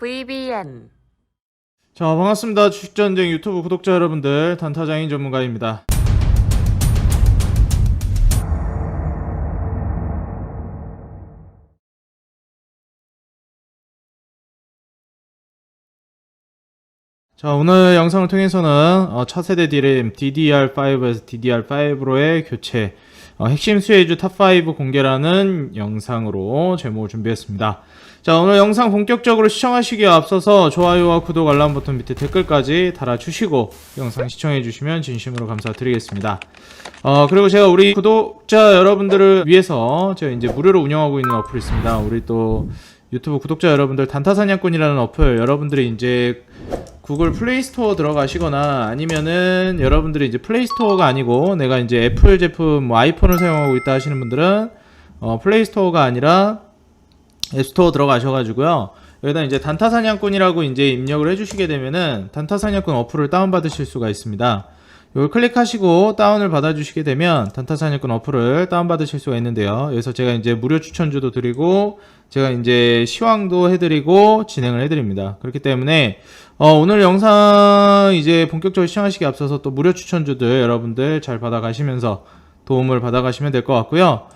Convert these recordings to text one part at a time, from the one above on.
VBN. 자, 반갑습니다. 주식전쟁 유튜브 구독자 여러분들, 단타장인 전문가입니다. 자, 오늘 영상을 통해서는 차세대 DRAM DDR5에서 DDR5로의 교체, 핵심 수혜주 탑5 공개라는 영상으로 제목을 준비했습니다. 자, 오늘 영상 본격적으로 시청하시기에 앞서서 좋아요와 구독, 알람 버튼 밑에 댓글까지 달아주시고 영상 시청해주시면 진심으로 감사드리겠습니다. 그리고 제가 우리 구독자 여러분들을 위해서 제가 이제 무료로 운영하고 있는 어플이 있습니다. 우리 또 유튜브 구독자 여러분들, 단타사냥꾼이라는 어플, 여러분들이 이제 구글 플레이스토어 들어가시거나 아니면은 여러분들이 이제 플레이스토어가 아니고 내가 이제 애플 제품 뭐 아이폰을 사용하고 있다 하시는 분들은 플레이스토어가 아니라 앱스토어 들어가셔가지고요, 여기다 이제 단타사냥꾼이라고 이제 입력을 해주시게 되면은 단타사냥꾼 어플을 다운받으실 수가 있습니다. 이걸 클릭하시고 다운을 받아주시게 되면 단타사냥꾼 어플을 다운받으실 수가 있는데요, 여기서 제가 이제 무료 추천주도 드리고 제가 이제 시황도 해드리고 진행을 해드립니다. 그렇기 때문에 오늘 영상 이제 본격적으로 시청하시기 앞서서 또 무료 추천주들 여러분들 잘 받아가시면서 도움을 받아가시면 될 것 같고요.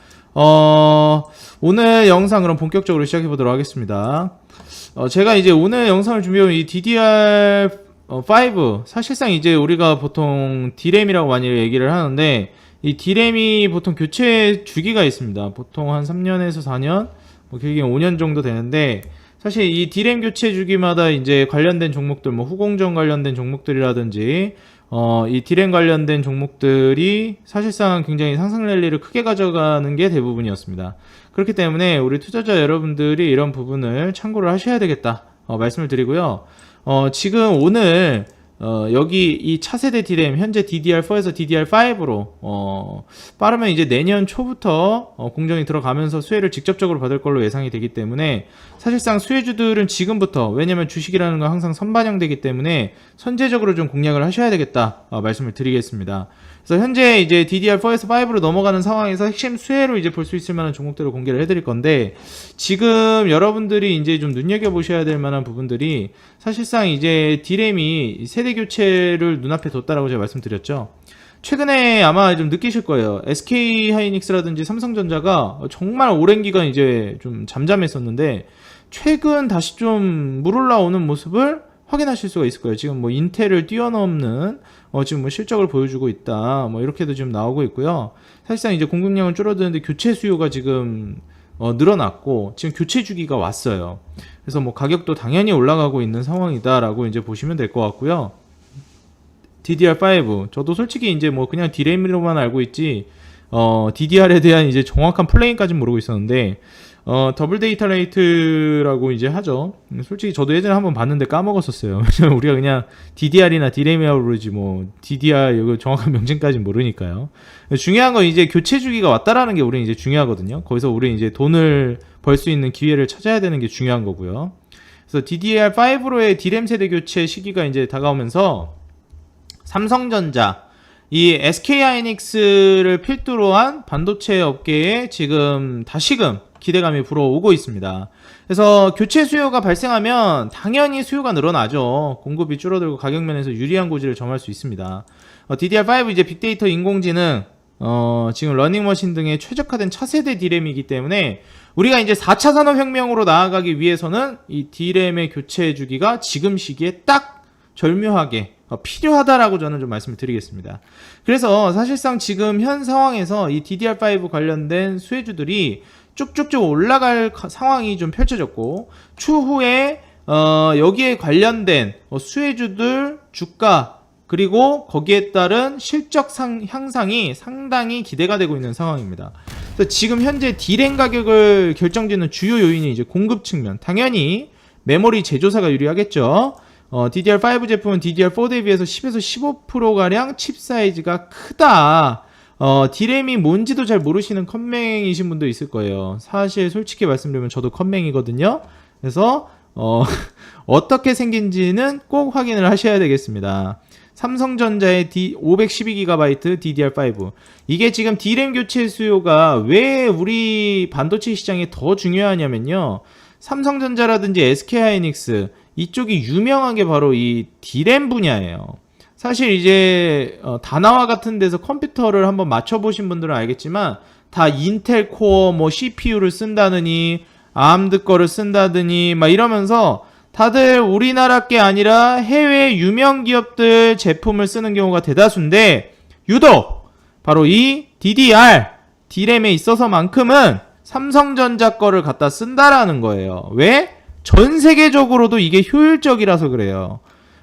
오늘 영상 그럼 본격적으로 시작해 보도록 하겠습니다. 제가 이제 오늘 영상을 준비해온 이 DDR5, 사실상 이제 우리가 보통 D램이라고 많이 얘기를 하는데, 이 D램이 보통 교체 주기가 있습니다. 보통 한 3년에서 4년, 뭐 길게 5년 정도 되는데, 사실 이 D램 교체 주기마다 이제 관련된 종목들, 뭐 후공정 관련된 종목들이라든지 이 D램 관련된 종목들이 사실상 굉장히 상승 랠리를 크게 가져가는 게 대부분이었습니다. 그렇기 때문에 우리 투자자 여러분들이 이런 부분을 참고를 하셔야 되겠다 말씀을 드리고요. 지금 오늘 여기 이 차세대 D램 현재 DDR4에서 DDR5로 빠르면 이제 내년 초부터 공정이 들어가면서 수혜를 직접적으로 받을 걸로 예상이 되기 때문에, 사실상 수혜주들은 지금부터, 왜냐면 주식이라는 건 항상 선반영되기 때문에 선제적으로 좀 공략을 하셔야 되겠다 말씀을 드리겠습니다. 그래서 현재 이제 DDR4에서 5로 넘어가는 상황에서 핵심 수혜로 이제 볼 수 있을 만한 종목들을 공개를 해드릴 건데, 지금 여러분들이 이제 좀 눈여겨보셔야 될 만한 부분들이, 사실상 이제 D램이 세대 교체를 눈앞에 뒀다라고 제가 말씀드렸죠. 최근에 아마 좀 느끼실 거예요. SK 하이닉스라든지 삼성전자가 정말 오랜 기간 이제 좀 잠잠했었는데, 최근 다시 좀 물 올라오는 모습을 확인하실 수가 있을 거예요. 지금 뭐 인텔을 뛰어넘는 지금 뭐 실적을 보여주고 있다, 뭐 이렇게도 지금 나오고 있고요. 사실상 이제 공급량은 줄어드는데 교체 수요가 지금 늘어났고 지금 교체 주기가 왔어요. 그래서 뭐 가격도 당연히 올라가고 있는 상황이다라고 이제 보시면 될 것 같고요. DDR5, 저도 솔직히 이제 뭐 그냥 D램으로만 알고 있지 DDR에 대한 이제 정확한 플레인까지는 모르고 있었는데, 더블 데이터 레이트라고 이제 하죠. 솔직히 저도 예전에 한번 봤는데 까먹었었어요. 우리가 그냥 DDR이나 D램이라고 그러지 뭐 DDR 이거 정확한 명칭까지는 모르니까요. 중요한 건 이제 교체 주기가 왔다라는 게 우리는 이제 중요하거든요. 거기서 우리는 이제 돈을 벌 수 있는 기회를 찾아야 되는 게 중요한 거고요. 그래서 DDR5로의 D램 세대 교체 시기가 이제 다가오면서 삼성전자, 이 SK하이닉스를 필두로 한 반도체 업계에 지금 다시금 기대감이 불어오고 있습니다. 그래서 교체 수요가 발생하면 당연히 수요가 늘어나죠. 공급이 줄어들고 가격 면에서 유리한 고지를 점할 수 있습니다. DDR5 이제 빅데이터, 인공지능, 지금 러닝머신 등에 최적화된 차세대 D램이기 때문에 우리가 이제 4차 산업혁명으로 나아가기 위해서는 이 D램의 교체 주기가 지금 시기에 딱 절묘하게 필요하다라고 저는 좀 말씀을 드리겠습니다. 그래서 사실상 지금 현 상황에서 이 DDR5 관련된 수혜주들이 쭉쭉쭉 올라갈 상황이 좀 펼쳐졌고, 추후에 여기에 관련된 수혜주들 주가 그리고 거기에 따른 실적 향상이 상당히 기대가 되고 있는 상황입니다. 그래서 지금 현재 D램 가격을 결정짓는 주요 요인이 이제 공급 측면, 당연히 메모리 제조사가 유리하겠죠. DDR5 제품은 DDR4 대비해서 10에서 15%가량 칩 사이즈가 크다. D램이 뭔지도 잘 모르시는 컴맹이신 분도 있을 거예요. 사실 솔직히 말씀드리면 저도 컴맹이거든요. 그래서 어떻게 생긴지는 꼭 확인을 하셔야 되겠습니다. 삼성전자의 512GB DDR5, 이게 지금 D램 교체 수요가 왜 우리 반도체 시장에 더 중요하냐면요, 삼성전자라든지 SK하이닉스 이쪽이 유명한 게 바로 이 D램 분야예요. 사실 이제 다나와 같은 데서 컴퓨터를 한번 맞춰보신 분들은 알겠지만 다 인텔 코어 뭐 CPU를 쓴다느니 암드 거를 쓴다더니 막 이러면서 다들 우리나라 게 아니라 해외 유명 기업들 제품을 쓰는 경우가 대다수인데 유독 바로 이 DDR D램에 있어서만큼은 삼성전자 거를 갖다 쓴다라는 거예요. 왜? 전 세계적으로도 이게 효율적이라서 그래요.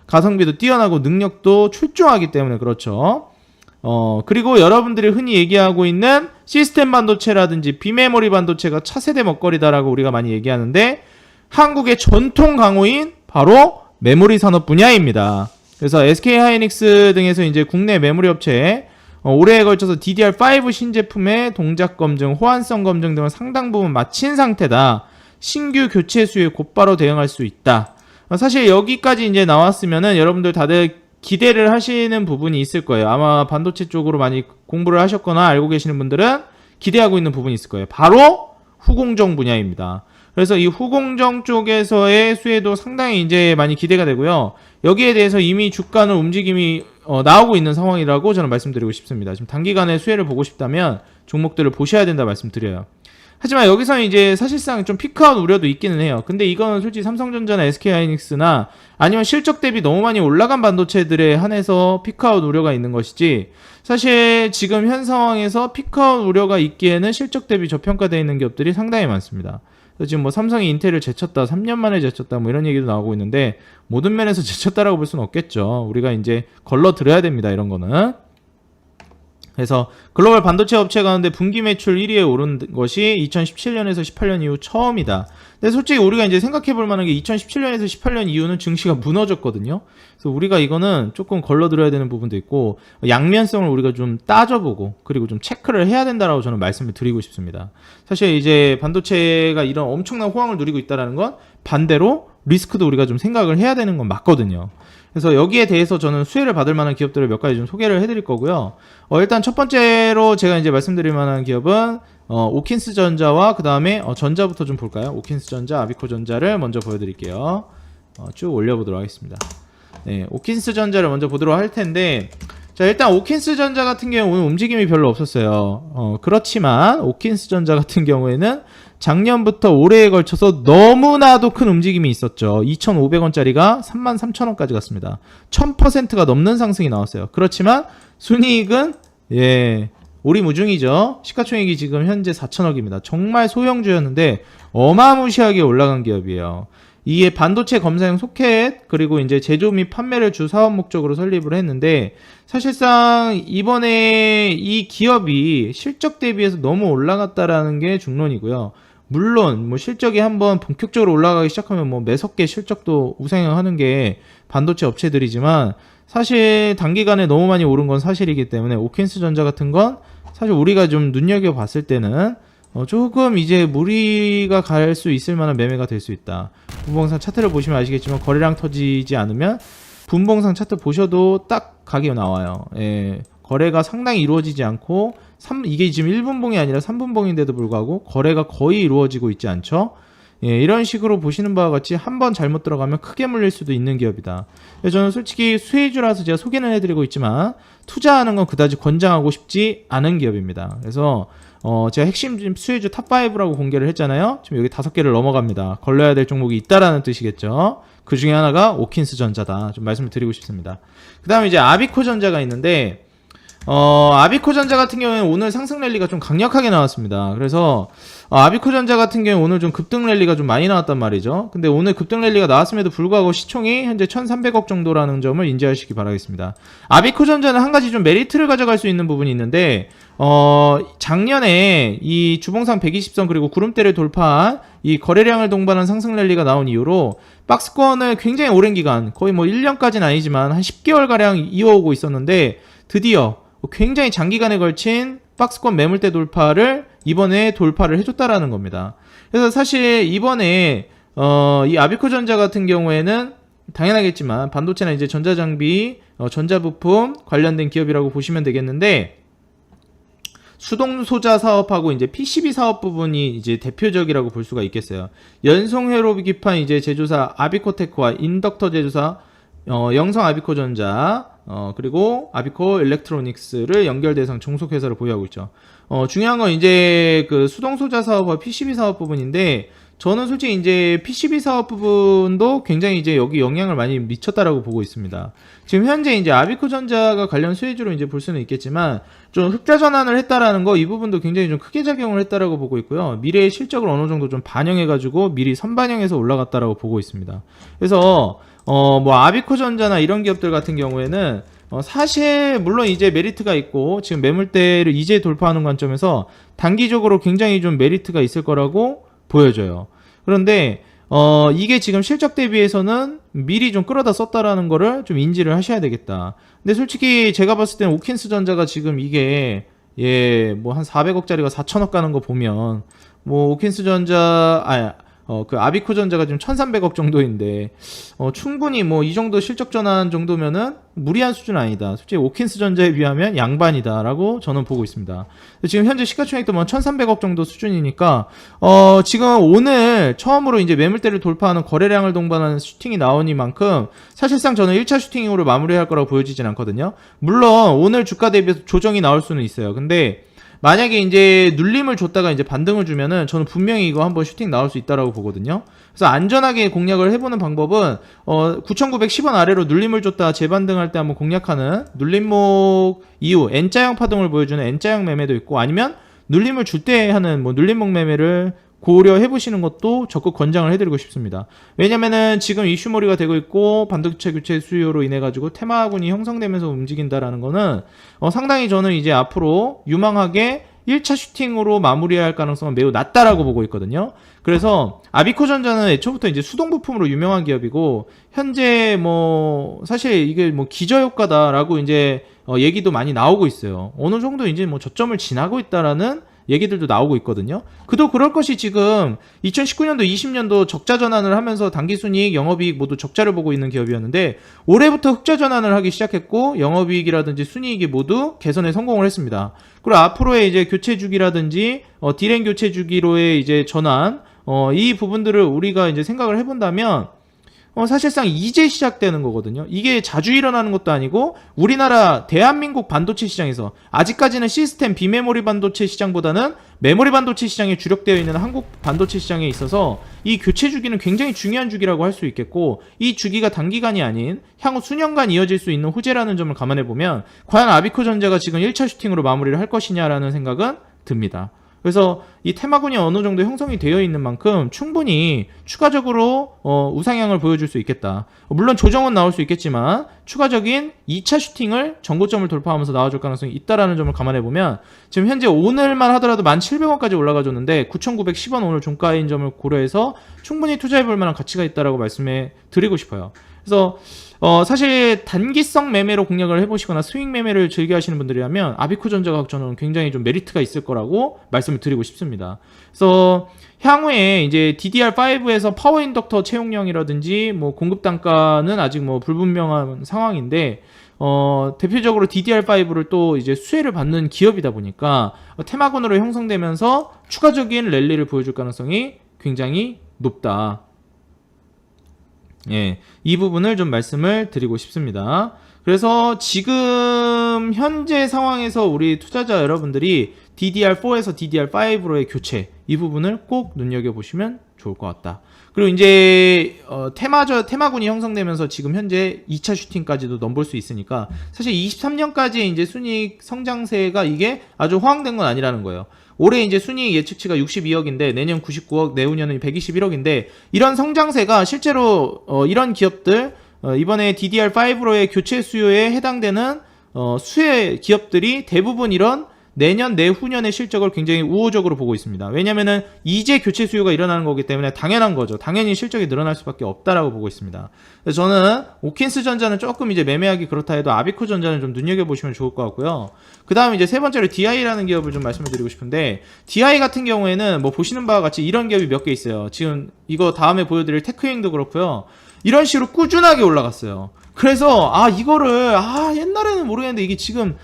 가성비도 뛰어나고 능력도 출중하기 때문에 그렇죠. 그리고 여러분들이 흔히 얘기하고 있는 시스템 반도체라든지 비메모리 반도체가 차세대 먹거리다라고 우리가 많이 얘기하는데 한국의 전통 강호인 바로 메모리 산업 분야입니다. 그래서 SK하이닉스 등에서 이제 국내 메모리 업체에 올해에 걸쳐서 DDR5 신제품의 동작 검증, 호환성 검증 등을 상당 부분 마친 상태다. 신규 교체 수요에 곧바로 대응할 수 있다. 사실 여기까지 이제 나왔으면은 여러분들 다들 기대를 하시는 부분이 있을 거예요. 아마 반도체 쪽으로 많이 공부를 하셨거나 알고 계시는 분들은 기대하고 있는 부분이 있을 거예요. 바로 후공정 분야입니다. 그래서 이 후공정 쪽에서의 수혜도 상당히 이제 많이 기대가 되고요. 여기에 대해서 이미 주가는 움직임이 나오고 있는 상황이라고 저는 말씀드리고 싶습니다. 지금 단기간에 수혜를 보고 싶다면 종목들을 보셔야 된다 말씀드려요. 하지만 여기서는 이제 사실상 좀 피크아웃 우려도 있기는 해요. 근데 이거는 솔직히 삼성전자나 SK하이닉스나 아니면 실적 대비 너무 많이 올라간 반도체들에 한해서 피크아웃 우려가 있는 것이지 사실 지금 현 상황에서 피크아웃 우려가 있기에는 실적 대비 저평가되어 있는 기업들이 상당히 많습니다. 그래서 지금 뭐 삼성이 인텔을 제쳤다, 3년 만에 제쳤다 뭐 이런 얘기도 나오고 있는데 모든 면에서 제쳤다라고 볼 수는 없겠죠. 우리가 이제 걸러 들어야 됩니다. 이런 거는. 그래서 글로벌 반도체 업체 가운데 분기 매출 1위에 오른 것이 2017년에서 18년 이후 처음이다. 근데 솔직히 우리가 이제 생각해 볼 만한 게 2017년에서 18년 이후는 증시가 무너졌거든요. 그래서 우리가 이거는 조금 걸러들어야 되는 부분도 있고 양면성을 우리가 좀 따져보고 그리고 좀 체크를 해야 된다라고 저는 말씀을 드리고 싶습니다. 사실 이제 반도체가 이런 엄청난 호황을 누리고 있다는 건 반대로 리스크도 우리가 좀 생각을 해야 되는 건 맞거든요. 그래서 여기에 대해서 저는 수혜를 받을 만한 기업들을 몇 가지 좀 소개를 해드릴 거고요. 일단 첫 번째로 제가 이제 말씀드릴 만한 기업은 오킨스 전자와 그 다음에 전자부터 좀 볼까요? 오킨스 전자, 아비코 전자를 먼저 보여드릴게요. 쭉 올려보도록 하겠습니다. 네, 오킨스 전자를 먼저 보도록 할 텐데, 자 일단 오킨스 전자 같은 경우 오늘 움직임이 별로 없었어요. 그렇지만 오킨스 전자 같은 경우에는 작년부터 올해에 걸쳐서 너무나도 큰 움직임이 있었죠. 2,500원짜리가 33,000원까지 갔습니다. 1000%가 넘는 상승이 나왔어요. 그렇지만 순이익은 오리무중이죠. 시가총액이 지금 현재 4,000억입니다. 정말 소형주였는데 어마무시하게 올라간 기업이에요. 이게 반도체 검사용 소켓 그리고 이제 제조 및 판매를 주 사업 목적으로 설립을 했는데 사실상 이번에 이 기업이 실적 대비해서 너무 올라갔다라는 게 중론이고요. 물론 뭐 실적이 한번 본격적으로 올라가기 시작하면 뭐 매석계 실적도 우상향하는 게 반도체 업체들이지만 사실 단기간에 너무 많이 오른 건 사실이기 때문에 오킨스 전자 같은 건 사실 우리가 좀 눈여겨봤을 때는 조금 이제 무리가 갈 수 있을 만한 매매가 될 수 있다. 분봉상 차트를 보시면 아시겠지만 거래량 터지지 않으면 분봉상 차트 보셔도 딱 각이 나와요. 거래가 상당히 이루어지지 않고 이게 지금 1분봉이 아니라 3분봉인데도 불구하고 거래가 거의 이루어지고 있지 않죠. 이런 식으로 보시는 바와 같이 한번 잘못 들어가면 크게 물릴 수도 있는 기업이다. 저는 솔직히 수혜주라서 제가 소개는 해드리고 있지만 투자하는 건 그다지 권장하고 싶지 않은 기업입니다. 그래서 제가 핵심 수혜주 탑5라고 공개를 했잖아요. 지금 여기 5개를 넘어갑니다. 걸러야 될 종목이 있다라는 뜻이겠죠. 그 중에 하나가 오킨스 전자다. 좀 말씀을 드리고 싶습니다. 그 다음에 이제 아비코 전자가 있는데 아비코 전자 같은 경우에는 오늘 상승 랠리가 좀 강력하게 나왔습니다. 그래서 아비코 전자 같은 경우 오늘 좀 급등 랠리가 좀 많이 나왔단 말이죠. 근데 오늘 급등 랠리가 나왔음에도 불구하고 시총이 현재 1,300억 정도라는 점을 인지하시기 바라겠습니다. 아비코 전자는 한 가지 좀 메리트를 가져갈 수 있는 부분이 있는데 작년에 이 주봉상 120선 그리고 구름대를 돌파한 이 거래량을 동반한 상승 랠리가 나온 이후로 박스권을 굉장히 오랜 기간 거의 뭐 1년까지는 아니지만 한 10개월가량 이어오고 있었는데 드디어 굉장히 장기간에 걸친 박스권 매물대 돌파를 이번에 돌파를 해줬다라는 겁니다. 그래서 사실 이번에 이 아비코 전자 같은 경우에는 당연하겠지만 반도체나 이제 전자장비, 전자부품 관련된 기업이라고 보시면 되겠는데 수동 소자 사업하고 이제 PCB 사업 부분이 이제 대표적이라고 볼 수가 있겠어요. 연성 회로 기판 이제 제조사 아비코테크와 인덕터 제조사 영성 아비코전자 그리고 아비코 일렉트로닉스를 연결 대상 종속회사로 보유하고 있죠. 중요한 건 이제 그 수동 소자 사업과 PCB 사업 부분인데 저는 솔직히 이제 PCB 사업 부분도 굉장히 이제 여기 영향을 많이 미쳤다라고 보고 있습니다. 지금 현재 이제 아비코전자가 관련 수혜주로 이제 볼 수는 있겠지만 좀 흑자 전환을 했다라는 거 이 부분도 굉장히 좀 크게 작용을 했다라고 보고 있고요. 미래의 실적을 어느 정도 좀 반영해가지고 미리 선반영해서 올라갔다라고 보고 있습니다. 그래서 뭐 아비코전자나 이런 기업들 같은 경우에는 사실 물론 이제 메리트가 있고 지금 매물대를 이제 돌파하는 관점에서 단기적으로 굉장히 좀 메리트가 있을 거라고 보여져요. 그런데 이게 지금 실적 대비해서는 미리 좀 끌어다 썼다라는 거를 좀 인지를 하셔야 되겠다. 근데 솔직히 제가 봤을 때는 오킨스 전자가 지금 이게 뭐 한 400억짜리가 4천억 가는 거 보면 뭐 오킨스 전자 그 아비코 전자가 지금 1300억 정도인데 충분히 뭐 이 정도 실적 전환 정도면은 무리한 수준 아니다. 솔직히 오킨스 전자에 비하면 양반이다라고 저는 보고 있습니다. 지금 현재 시가총액도 뭐 1300억 정도 수준이니까 지금 오늘 처음으로 이제 매물대를 돌파하는 거래량을 동반하는 슈팅이 나오니만큼 사실상 저는 1차 슈팅으로 마무리할 거라고 보여지진 않거든요. 물론 오늘 주가 대비해서 조정이 나올 수는 있어요. 근데 만약에 이제 눌림을 줬다가 이제 반등을 주면은 저는 분명히 이거 한번 슈팅 나올 수 있다라고 보거든요. 그래서 안전하게 공략을 해보는 방법은 9,910원 아래로 눌림을 줬다 재반등할 때 한번 공략하는 눌림목 이후 N자형 파동을 보여주는 N자형 매매도 있고 아니면 눌림을 줄 때 하는 뭐 눌림목 매매를 고려해 보시는 것도 적극 권장을 해드리고 싶습니다. 왜냐면은 지금 이슈몰이가 되고 있고 반도체 교체 수요로 인해 가지고 테마군이 형성되면서 움직인다라는 거는 상당히 저는 이제 앞으로 유망하게 1차 슈팅으로 마무리할 가능성은 매우 낮다라고 보고 있거든요. 그래서 아비코전자는 애초부터 이제 수동 부품으로 유명한 기업이고 현재 뭐 사실 이게 뭐 기저효과다라고 이제 얘기도 많이 나오고 있어요. 어느 정도 이제 뭐 저점을 지나고 있다라는 얘기들도 나오고 있거든요. 그도 그럴 것이 지금 2019년도 20년도 적자 전환을 하면서 당기순이익 영업이익 모두 적자를 보고 있는 기업이었는데 올해부터 흑자 전환을 하기 시작했고 영업이익이라든지 순이익이 모두 개선에 성공을 했습니다. 그리고 앞으로의 이제 교체 주기라든지 디램 교체 주기로의 이제 전환 이 부분들을 우리가 이제 생각을 해본다면 사실상 이제 시작되는 거거든요. 이게 자주 일어나는 것도 아니고 우리나라 대한민국 반도체 시장에서 아직까지는 시스템 비메모리 반도체 시장보다는 메모리 반도체 시장에 주력되어 있는 한국 반도체 시장에 있어서 이 교체 주기는 굉장히 중요한 주기라고 할 수 있겠고 이 주기가 단기간이 아닌 향후 수년간 이어질 수 있는 호재라는 점을 감안해 보면 과연 아비코 전자가 지금 1차 슈팅으로 마무리를 할 것이냐라는 생각은 듭니다. 그래서 이 테마군이 어느 정도 형성이 되어 있는 만큼 충분히 추가적으로 우상향을 보여줄 수 있겠다. 물론 조정은 나올 수 있겠지만 추가적인 2차 슈팅을 전고점을 돌파하면서 나와줄 가능성이 있다라는 점을 감안해보면 지금 현재 오늘만 하더라도 1,700원까지 올라가줬는데 9,910원 오늘 종가인 점을 고려해서 충분히 투자해볼 만한 가치가 있다라고 말씀해 드리고 싶어요. 그래서 사실 단기성 매매로 공략을 해보시거나 스윙 매매를 즐겨 하시는 분들이라면 아비코 전자가 저는 굉장히 좀 메리트가 있을 거라고 말씀을 드리고 싶습니다. 그래서 향후에 이제 DDR5에서 파워 인덕터 채용량이라든지 뭐 공급 단가는 아직 뭐 불분명한 상황인데 대표적으로 DDR5를 또 이제 수혜를 받는 기업이다 보니까 테마군으로 형성되면서 추가적인 랠리를 보여줄 가능성이 굉장히 높다. 예, 이 부분을 좀 말씀을 드리고 싶습니다. 그래서 지금 현재 상황에서 우리 투자자 여러분들이 DDR4에서 DDR5로의 교체 이 부분을 꼭 눈여겨보시면 좋을 것 같다. 그리고 이제 테마군이 형성되면서 지금 현재 2차 슈팅까지도 넘볼 수 있으니까 사실 23년까지 이제 순이익 성장세가 이게 아주 호황된 건 아니라는 거예요. 올해 이제 순이익 예측치가 62억인데 내년 99억, 내후년은 121억인데 이런 성장세가 실제로 이런 기업들 이번에 DDR5로의 교체 수요에 해당되는 수혜 기업들이 대부분 이런 내년 내후년의 실적을 굉장히 우호적으로 보고 있습니다. 왜냐면은 이제 교체 수요가 일어나는 거기 때문에 당연한 거죠. 당연히 실적이 늘어날 수밖에 없다라고 보고 있습니다. 그래서 저는 오킨스 전자는 조금 이제 매매하기 그렇다 해도 아비코 전자는 좀 눈여겨보시면 좋을 것 같고요. 그 다음 이제 세 번째로 DI라는 기업을 좀 말씀을 드리고 싶은데 DI 같은 경우에는 뭐 보시는 바와 같이 이런 기업이 몇 개 있어요. 지금 이거 다음에 보여드릴 테크행도 그렇고요. 이런 식으로 꾸준하게 올라갔어요. 그래서 이거를 옛날에는 모르겠는데 이게 지금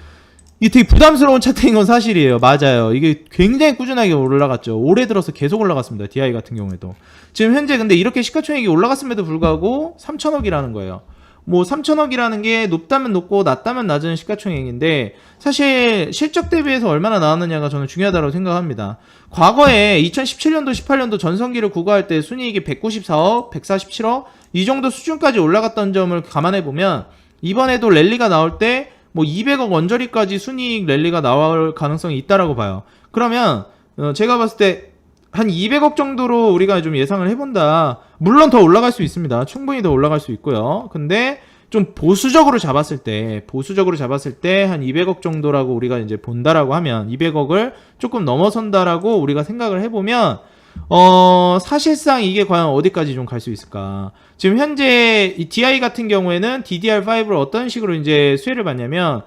이게 되게 부담스러운 차트인 건 사실이에요. 맞아요. 이게 굉장히 꾸준하게 올라갔죠. 올해 들어서 계속 올라갔습니다. DI 같은 경우에도. 지금 현재 근데 이렇게 시가총액이 올라갔음에도 불구하고 3천억이라는 거예요. 뭐 3천억이라는 게 높다면 높고 낮다면 낮은 시가총액인데 사실 실적 대비해서 얼마나 나왔느냐가 저는 중요하다고 생각합니다. 과거에 2017년도 18년도 전성기를 구가할 때 순이익이 194억, 147억 이 정도 수준까지 올라갔던 점을 감안해 보면 이번에도 랠리가 나올 때 뭐 200억 언저리까지 순이익 랠리가 나올 가능성이 있다라고 봐요. 그러면 제가 봤을 때 한 200억 정도로 우리가 좀 예상을 해본다. 물론 더 올라갈 수 있습니다. 충분히 더 올라갈 수 있고요. 근데 좀 보수적으로 잡았을 때 한 200억 정도라고 우리가 이제 본다라고 하면 200억을 조금 넘어선다라고 우리가 생각을 해보면 사실상 이게 과연 어디까지 좀 갈 수 있을까? 지금 현재 이 DI 같은 경우에는 DDR5를 어떤 식으로 이제 수혜를 받냐면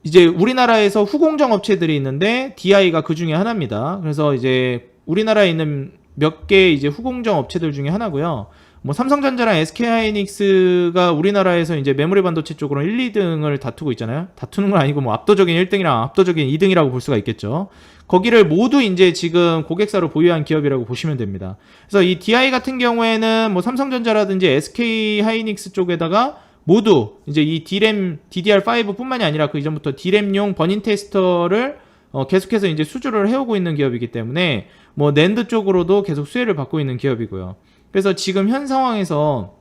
이제 우리나라에서 후공정 업체들이 있는데 DI가 그 중에 하나입니다. 그래서 이제 우리나라에 있는 몇 개 이제 후공정 업체들 중에 하나고요. 뭐 삼성전자랑 SK하이닉스가 우리나라에서 이제 메모리 반도체 쪽으로 1, 2등을 다투고 있잖아요. 다투는 건 아니고 뭐 압도적인 1등이랑 압도적인 2등이라고 볼 수가 있겠죠. 거기를 모두 이제 지금 고객사로 보유한 기업이라고 보시면 됩니다. 그래서 이 DI 같은 경우에는 뭐 삼성전자라든지 SK하이닉스 쪽에다가 모두 이제 이 D램 DDR5 뿐만이 아니라 그 이전부터 D램용 버닝 테스터를 계속해서 이제 수주를 해오고 있는 기업이기 때문에 뭐 낸드 쪽으로도 계속 수혜를 받고 있는 기업이고요. 그래서 지금 현 상황에서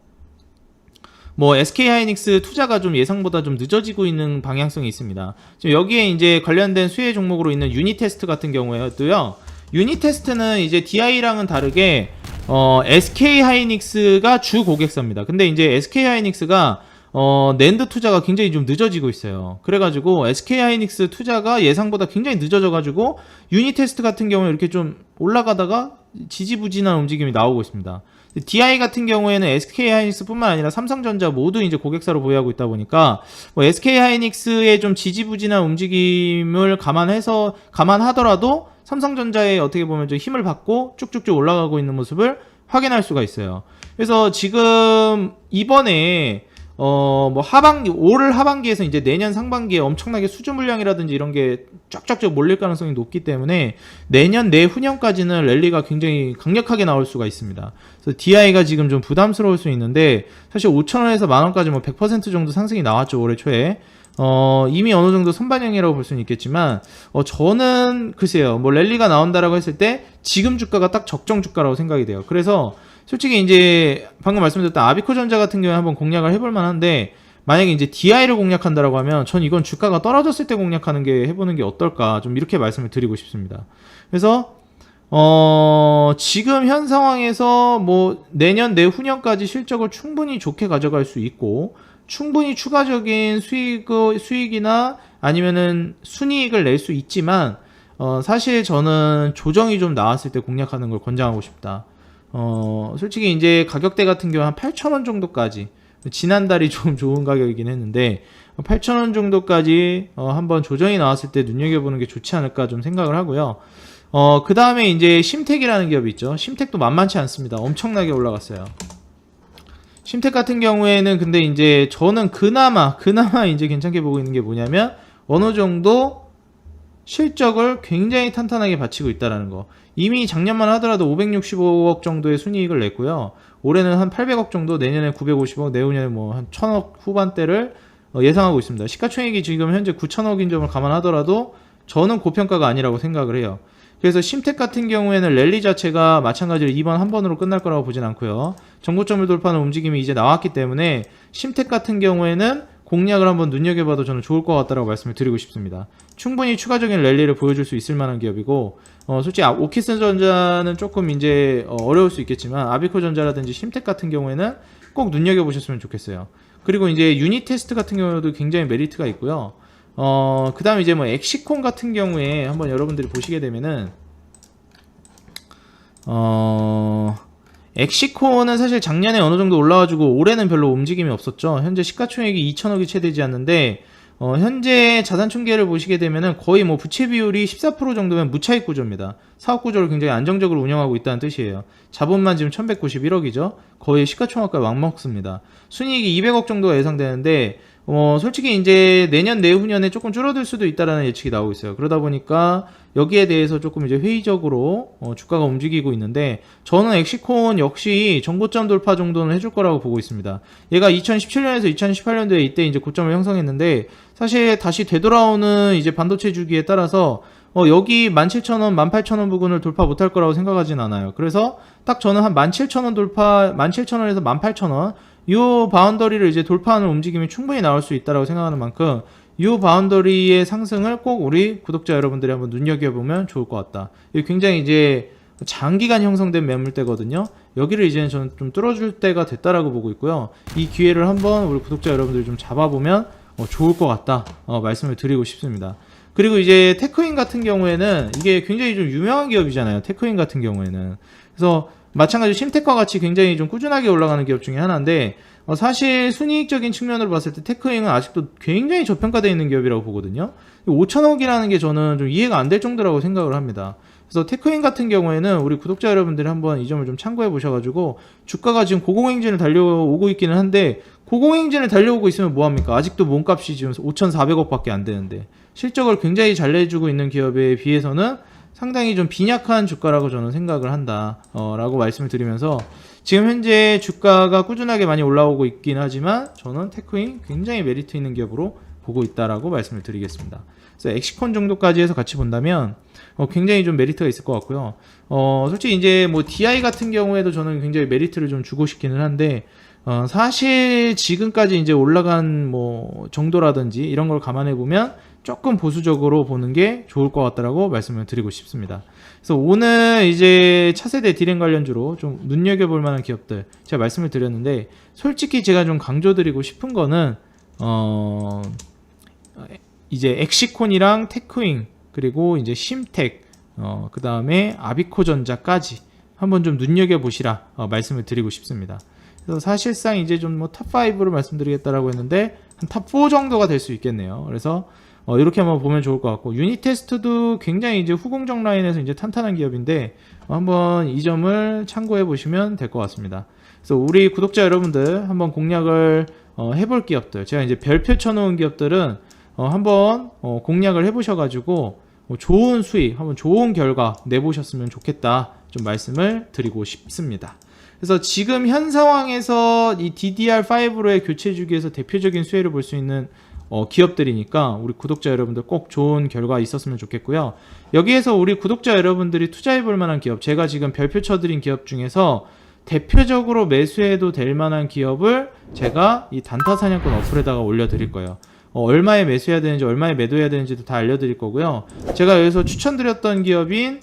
뭐 SK하이닉스 투자가 좀 예상보다 좀 늦어지고 있는 방향성이 있습니다. 지금 여기에 이제 관련된 수혜 종목으로 있는 유니테스트 같은 경우에도요. 유니테스트는 이제 DI랑은 다르게 SK하이닉스가 주 고객사입니다. 근데 이제 SK하이닉스가 낸드 투자가 굉장히 좀 늦어지고 있어요. 그래가지고 SK하이닉스 투자가 예상보다 굉장히 늦어져가지고 유니테스트 같은 경우에 이렇게 좀 올라가다가 지지부진한 움직임이 나오고 있습니다. DI 같은 경우에는 SK하이닉스뿐만 아니라 삼성전자 모두 이제 고객사로 보유하고 있다 보니까 뭐 SK하이닉스의 좀 지지부진한 움직임을 감안하더라도 삼성전자에 어떻게 보면 좀 힘을 받고 쭉쭉쭉 올라가고 있는 모습을 확인할 수가 있어요. 그래서 지금 이번에 뭐 올 하반기에서 이제 내년 상반기에 엄청나게 수주 물량이라든지 이런 게 쫙쫙쫙 몰릴 가능성이 높기 때문에 내년 내후년까지는 랠리가 굉장히 강력하게 나올 수가 있습니다. 그래서 DI가 지금 좀 부담스러울 수 있는데 사실 5,000원에서 만원까지 뭐 100% 정도 상승이 나왔죠, 올해 초에. 이미 어느 정도 선반영이라고 볼 수는 있겠지만, 저는 글쎄요, 뭐 랠리가 나온다라고 했을 때 지금 주가가 딱 적정 주가라고 생각이 돼요. 그래서 솔직히 이제 방금 말씀드렸던 아비코전자 같은 경우에 한번 공략을 해볼 만한데, 만약에 이제 DI를 공략한다라고 하면 전 이건 주가가 떨어졌을 때 공략하는 게 해보는 게 어떨까, 좀 이렇게 말씀을 드리고 싶습니다. 그래서 지금 현 상황에서 뭐 내년 내후년까지 실적을 충분히 좋게 가져갈 수 있고 충분히 추가적인 수익이나 아니면은 순이익을 낼 수 있지만 사실 저는 조정이 좀 나왔을 때 공략하는 걸 권장하고 싶다. 솔직히 이제 가격대 같은 경우 한 8,000원 정도까지, 지난달이 좀 좋은 가격이긴 했는데 8,000원 정도까지 한번 조정이 나왔을 때 눈여겨보는 게 좋지 않을까 좀 생각을 하고요. 그 다음에 이제 심텍이라는 기업이 있죠. 심텍도 만만치 않습니다. 엄청나게 올라갔어요. 심텍 같은 경우에는 근데 이제 저는 그나마 이제 괜찮게 보고 있는 게 뭐냐면 어느 정도 실적을 굉장히 탄탄하게 받치고 있다라는 거. 이미 작년만 하더라도 565억 정도의 순이익을 냈고요. 올해는 한 800억 정도, 내년에 950억, 내후년에 뭐 한 1000억 후반대를 예상하고 있습니다. 시가총액이 지금 현재 9천억인 점을 감안하더라도 저는 고평가가 아니라고 생각을 해요. 그래서 심텍 같은 경우에는 랠리 자체가 마찬가지로 이번 한 번으로 끝날 거라고 보진 않고요. 정고점을 돌파하는 움직임이 이제 나왔기 때문에 심텍 같은 경우에는 공략을 한번 눈여겨봐도 저는 좋을 것 같다라고 말씀을 드리고 싶습니다. 충분히 추가적인 랠리를 보여줄 수 있을 만한 기업이고, 솔직히 오키스전자는 조금 이제 어려울 수 있겠지만 아비코전자라든지 심텍 같은 경우에는 꼭 눈여겨보셨으면 좋겠어요. 그리고 이제 유니테스트 같은 경우도 굉장히 메리트가 있고요. 그 다음에 이제 뭐 엑시콘 같은 경우에 한번 여러분들이 보시게 되면은 엑시콘은 사실 작년에 어느 정도 올라와주고 올해는 별로 움직임이 없었죠. 현재 시가총액이 2천억이 채 되지 않는데 현재 자산총계를 보시게 되면은 거의 뭐 부채 비율이 14% 정도면 무차익 구조입니다. 사업 구조를 굉장히 안정적으로 운영하고 있다는 뜻이에요. 자본만 지금 1191억이죠. 거의 시가총액과 맞먹습니다. 순이익이 200억 정도가 예상되는데 솔직히 이제 내년 내후년에 조금 줄어들 수도 있다라는 예측이 나오고 있어요. 그러다 보니까 여기에 대해서 조금 이제 회의적으로 주가가 움직이고 있는데, 저는 엑시콘 역시 전고점 돌파 정도는 해줄 거라고 보고 있습니다. 얘가 2017년에서 2018년도에 이때 이제 고점을 형성했는데, 사실 다시 되돌아오는 이제 반도체 주기에 따라서 여기 17,000원, 18,000원 부근을 돌파 못할 거라고 생각하진 않아요. 그래서 딱 저는 한 17,000원 돌파, 17,000원에서 18,000원 이 바운더리를 이제 돌파하는 움직임이 충분히 나올 수 있다라고 생각하는 만큼, 이 바운더리의 상승을 꼭 우리 구독자 여러분들이 한번 눈여겨보면 좋을 것 같다. 이게 굉장히 이제 장기간 형성된 매물대거든요. 여기를 이제는 저는 좀 뚫어줄 때가 됐다라고 보고 있고요. 이 기회를 한번 우리 구독자 여러분들이 좀 잡아보면 좋을 것 같다 말씀을 드리고 싶습니다. 그리고 이제 테크인 같은 경우에는 이게 굉장히 좀 유명한 기업이잖아요. 테크인 같은 경우에는. 그래서 마찬가지로 심텍과 같이 굉장히 좀 꾸준하게 올라가는 기업 중에 하나인데, 사실 순이익적인 측면으로 봤을 때 테크인은 아직도 굉장히 저평가되어 있는 기업이라고 보거든요. 5천억이라는 게 저는 좀 이해가 안 될 정도라고 생각을 합니다. 그래서 테크인 같은 경우에는 우리 구독자 여러분들이 한번 이 점을 좀 참고해 보셔가지고, 주가가 지금 고공행진을 달려오고 있기는 한데, 고공행진을 달려오고 있으면 뭐합니까? 아직도 몸값이 지금 5,400억 밖에 안 되는데, 실적을 굉장히 잘 내주고 있는 기업에 비해서는 상당히 좀 빈약한 주가라고 저는 생각을 한다 라고 말씀을 드리면서, 지금 현재 주가가 꾸준하게 많이 올라오고 있긴 하지만 저는 테크인 굉장히 메리트 있는 기업으로 보고 있다라고 말씀을 드리겠습니다. 그래서 엑시콘 정도까지 해서 같이 본다면 굉장히 좀 메리트가 있을 것 같고요. 솔직히 이제 뭐 DI 같은 경우에도 저는 굉장히 메리트를 좀 주고 싶기는 한데, 사실 지금까지 이제 올라간 뭐 정도라든지 이런 걸 감안해 보면 조금 보수적으로 보는 게 좋을 것 같다라고 말씀을 드리고 싶습니다. 그래서 오늘 이제 차세대 디램 관련주로 좀 눈여겨볼 만한 기업들 제가 말씀을 드렸는데, 솔직히 제가 좀 강조드리고 싶은 거는 이제 엑시콘이랑 테크인, 그리고 이제 심텍, 그 다음에 아비코전자까지 한번 좀 눈여겨보시라 말씀을 드리고 싶습니다. 그래서 사실상 이제 좀 뭐 탑5로 말씀드리겠다라고 했는데 한 탑4 정도가 될 수 있겠네요. 그래서 이렇게 한번 보면 좋을 것 같고, 유니테스트도 굉장히 이제 후공정 라인에서 이제 탄탄한 기업인데 한번 이 점을 참고해 보시면 될 것 같습니다. 그래서 우리 구독자 여러분들 한번 공략을 해볼 기업들, 제가 이제 별표 쳐놓은 기업들은 한번 공략을 해보셔가지고 좋은 수익, 한번 좋은 결과 내보셨으면 좋겠다 좀 말씀을 드리고 싶습니다. 그래서 지금 현 상황에서 이 DDR5로의 교체 주기에서 대표적인 수혜를 볼 수 있는 기업들이니까 우리 구독자 여러분들 꼭 좋은 결과 있었으면 좋겠고요. 여기에서 우리 구독자 여러분들이 투자해 볼 만한 기업, 제가 지금 별표 쳐드린 기업 중에서 대표적으로 매수해도 될 만한 기업을 제가 이 단타 사냥꾼 어플에다가 올려드릴 거예요. 얼마에 매수해야 되는지, 얼마에 매도해야 되는지도 다 알려드릴 거고요. 제가 여기서 추천드렸던 기업인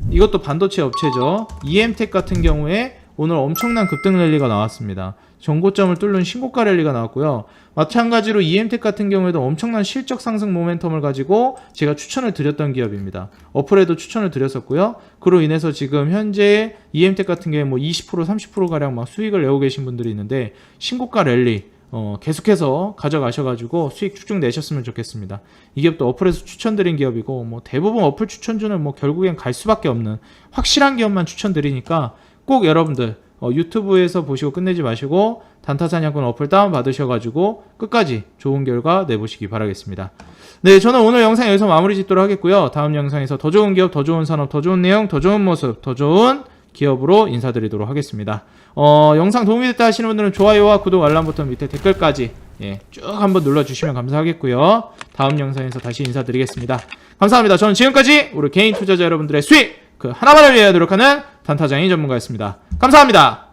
이것도 반도체 업체죠. EM텍 같은 경우에 오늘 엄청난 급등 랠리가 나왔습니다. 전고점을 뚫는 신고가 랠리가 나왔고요. 마찬가지로 EM텍 같은 경우에도 엄청난 실적 상승 모멘텀을 가지고 제가 추천을 드렸던 기업입니다. 어플에도 추천을 드렸었고요. 그로 인해서 지금 현재 EM텍 같은 경우에 뭐 20% 30% 가량 막 수익을 내고 계신 분들이 있는데, 신고가 랠리 계속해서 가져가셔가지고 수익 쭉쭉 내셨으면 좋겠습니다. 이 기업도 어플에서 추천드린 기업이고, 뭐 대부분 어플 추천주는 뭐 결국엔 갈 수밖에 없는 확실한 기업만 추천드리니까 꼭 여러분들 유튜브에서 보시고 끝내지 마시고 단타 사냥꾼 어플 다운 받으셔가지고 끝까지 좋은 결과 내보시기 바라겠습니다. 네, 저는 오늘 영상 여기서 마무리 짓도록 하겠고요. 다음 영상에서 더 좋은 기업, 더 좋은 산업, 더 좋은 내용, 더 좋은 모습, 더 좋은 기업으로 인사드리도록 하겠습니다. 영상 도움이 됐다 하시는 분들은 좋아요와 구독, 알람 버튼 밑에 댓글까지 쭉 한번 눌러주시면 감사하겠고요. 다음 영상에서 다시 인사드리겠습니다. 감사합니다. 저는 지금까지 우리 개인 투자자 여러분들의 수익 하나만을 위해 노력하는 단타장인 전문가였습니다. 감사합니다.